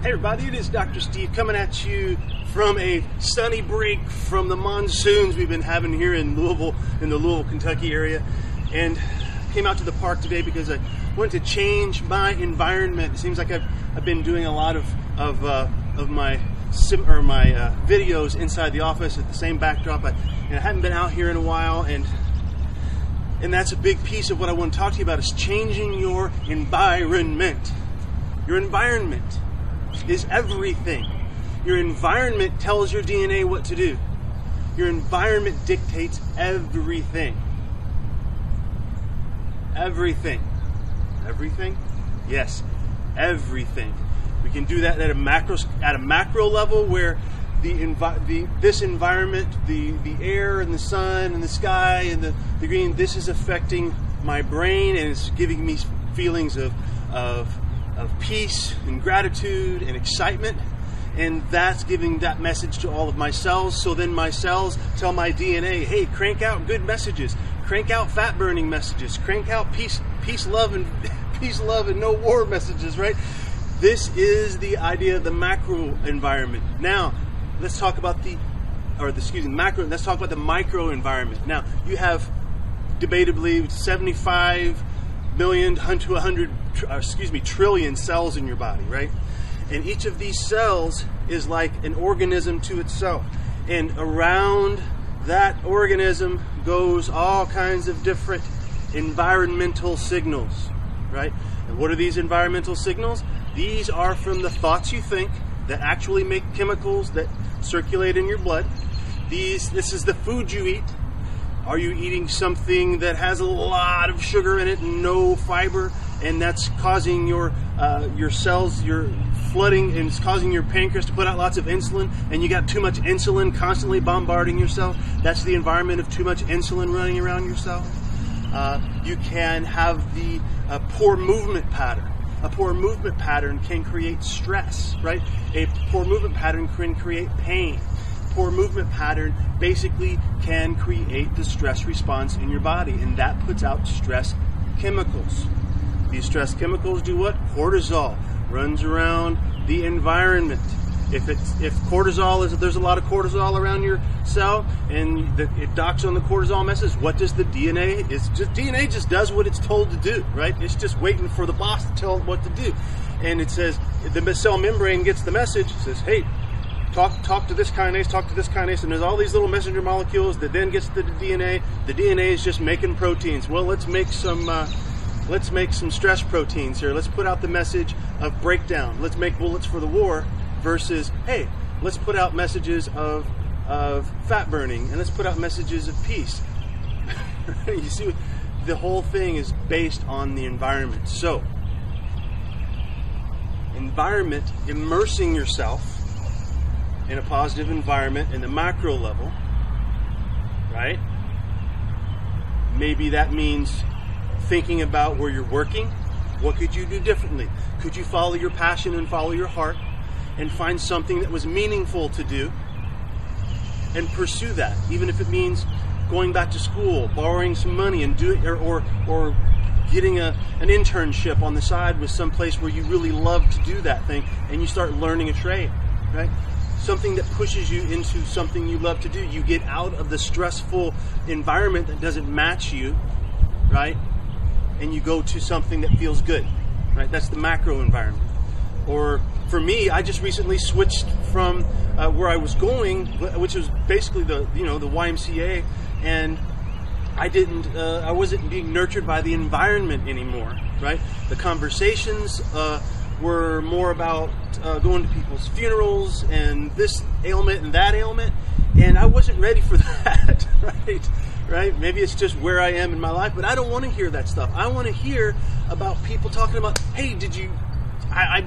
Hey everybody, it is Dr. Steve coming at you from a sunny break from the monsoons we've been having here in Louisville, in the Louisville, Kentucky area, and came out to the park today because I wanted to change my environment. It seems like I've been doing a lot of my videos inside the office at the same backdrop. I hadn't been out here in a while, and that's a big piece of what I want to talk to you about is changing your environment. Your environment is everything. Your environment tells your DNA what to do. Your environment dictates everything. Everything. Everything? Yes, everything. We can do that at a macro level where this environment, the air and the sun and the sky and the green, this is affecting my brain and it's giving me feelings of peace and gratitude and excitement, and that's giving that message to all of my cells. So then my cells tell my DNA, hey, crank out good messages, crank out fat burning messages, crank out peace, love, and no war messages, right? This is the idea of the macro environment. Now, let's talk about macro. Let's talk about the micro environment. Now, you have debatably 75 million to 100 trillion cells in your body, right? And each of these cells is like an organism to itself, and around that organism goes all kinds of different environmental signals, right? And what are these environmental signals? These are from the thoughts you think that actually make chemicals that circulate in your blood. This is the food you eat. Are you eating something that has a lot of sugar in it and no fiber, and that's causing your cells, your flooding, and it's causing your pancreas to put out lots of insulin, and you got too much insulin constantly bombarding your cell? That's the environment of too much insulin running around your cell. You can have the poor movement pattern. A poor movement pattern can create stress, right? A poor movement pattern can create pain. Poor movement pattern basically can create the stress response in your body, and that puts out stress chemicals. These stress chemicals do what? Cortisol runs around the environment. If cortisol is, there's a lot of cortisol around your cell and it docks on the cortisol message, what does the DNA? DNA just does what it's told to do, right? It's just waiting for the boss to tell it what to do. And it says, the cell membrane gets the message, it says, hey, talk to this kinase, talk to this kinase, and there's all these little messenger molecules that then gets to the DNA. The DNA is just making proteins. Well, let's make some stress proteins here. Let's put out the message of breakdown. Let's make bullets for the war versus, hey, let's put out messages of fat burning, and let's put out messages of peace. You see, the whole thing is based on the environment. So, environment, immersing yourself in a positive environment in the macro level, right? Maybe that means thinking about where you're working. What could you do differently? Could you follow your passion and follow your heart and find something that was meaningful to do and pursue that, even if it means going back to school, borrowing some money and doing or getting an internship on the side with some place where you really love to do that thing and you start learning a trade, right? Something that pushes you into something you love to do. You get out of the stressful environment that doesn't match you, right? And you go to something that feels good, right? That's the macro environment. Or for me, I just recently switched from where I was going, which was basically the YMCA, and I wasn't being nurtured by the environment anymore, right? The conversations were more about going to people's funerals and this ailment and that ailment, and I wasn't ready for that, right? Maybe it's just where I am in my life, but I don't want to hear that stuff. I want to hear about people talking about, hey, I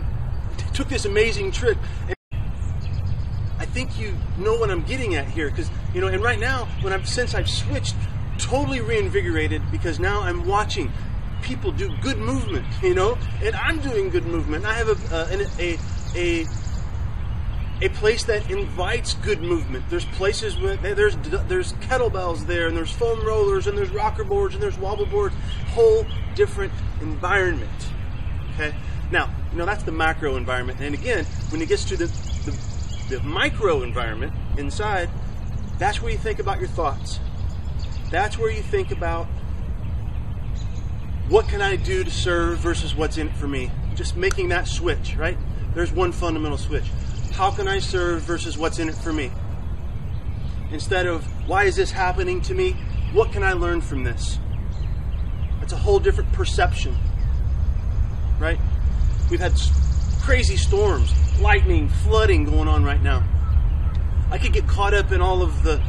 took this amazing trip. And I think you know what I'm getting at here, because, and right now, since I've switched, totally reinvigorated, because now I'm watching people do good movement, and I'm doing good movement. I have a place that invites good movement. There's places where there's kettlebells there, and there's foam rollers, and there's rocker boards, and there's wobble boards. Whole different environment. Okay, Now, that's the macro environment. And again, when it gets to the micro environment inside, that's where you think about your thoughts. That's where you think about what can I do to serve versus what's in it for me. Just making that switch, right? There's one fundamental switch. How can I serve versus what's in it for me? Instead of, why is this happening to me? What can I learn from this? That's a whole different perception, right? We've had crazy storms, lightning, flooding going on right now. I could get caught up in all of the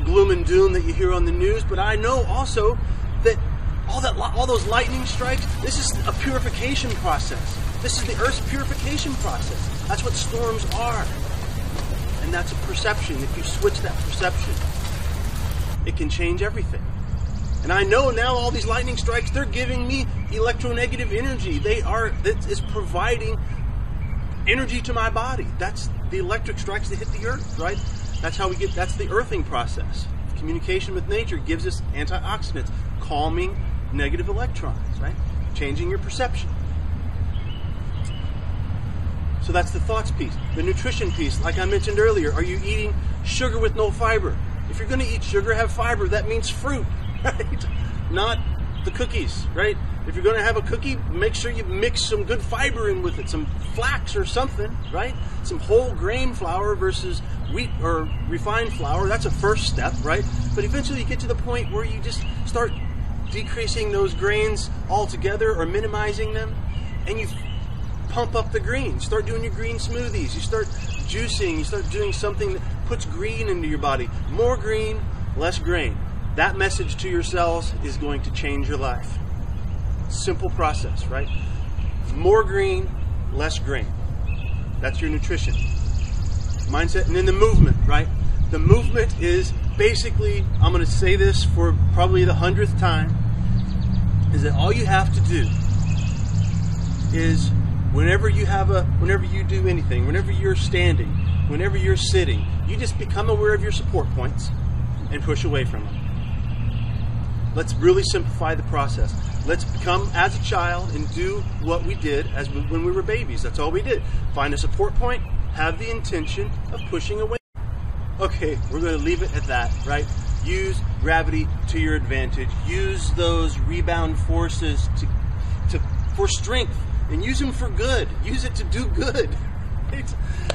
gloom and doom that you hear on the news, but I know also that all those lightning strikes, this is a purification process. This is the Earth's purification process. That's what storms are. And that's a perception. If you switch that perception, it can change everything. And I know now all these lightning strikes, they're giving me electronegative energy. It's providing energy to my body. That's the electric strikes that hit the earth, right? That's the earthing process. Communication with nature gives us antioxidants, calming negative electrons, right? Changing your perception. So that's the thoughts piece. The nutrition piece, like I mentioned earlier, are you eating sugar with no fiber? If you're going to eat sugar, have fiber. That means fruit, right? Not the cookies, right? If you're going to have a cookie, make sure you mix some good fiber in with it, some flax or something, right? Some whole grain flour versus wheat or refined flour. That's a first step, right? But eventually you get to the point where you just start decreasing those grains altogether or minimizing them, and you pump up the greens. Start doing your green smoothies. You start juicing. You start doing something that puts green into your body. More green, less grain. That message to your cells is going to change your life. Simple process, right? More green, less grain. That's your nutrition. Mindset. And then the movement, right? The movement is basically, I'm going to say this for probably the 100th time, is that all you have to do is whenever you do anything, whenever you're standing, whenever you're sitting, you just become aware of your support points and push away from them. Let's really simplify the process. Let's come as a child and do what we did when we were babies. That's all we did. Find a support point, have the intention of pushing away. Okay, we're going to leave it at that, right? Use gravity to your advantage. Use those rebound forces for strength, and use them for good. Use it to do good.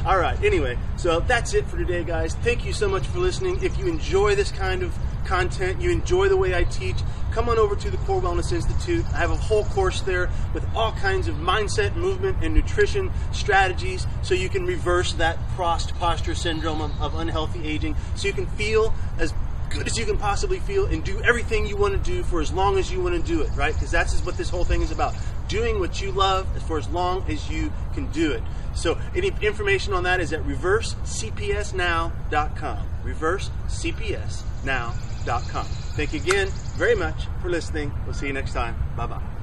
All right, anyway, so that's it for today, guys. Thank you so much for listening. If you enjoy this kind of content, you enjoy the way I teach, come on over to the Core Wellness Institute. I have a whole course there with all kinds of mindset, movement, and nutrition strategies so you can reverse that Prost posture syndrome of unhealthy aging, so you can feel as good as you can possibly feel and do everything you want to do for as long as you want to do it, right? Because that's what this whole thing is about. Doing what you love for as long as you can do it. So any information on that is at reversecpsnow.com. reversecpsnow.com. Thank you again very much for listening. We'll see you next time. Bye-bye.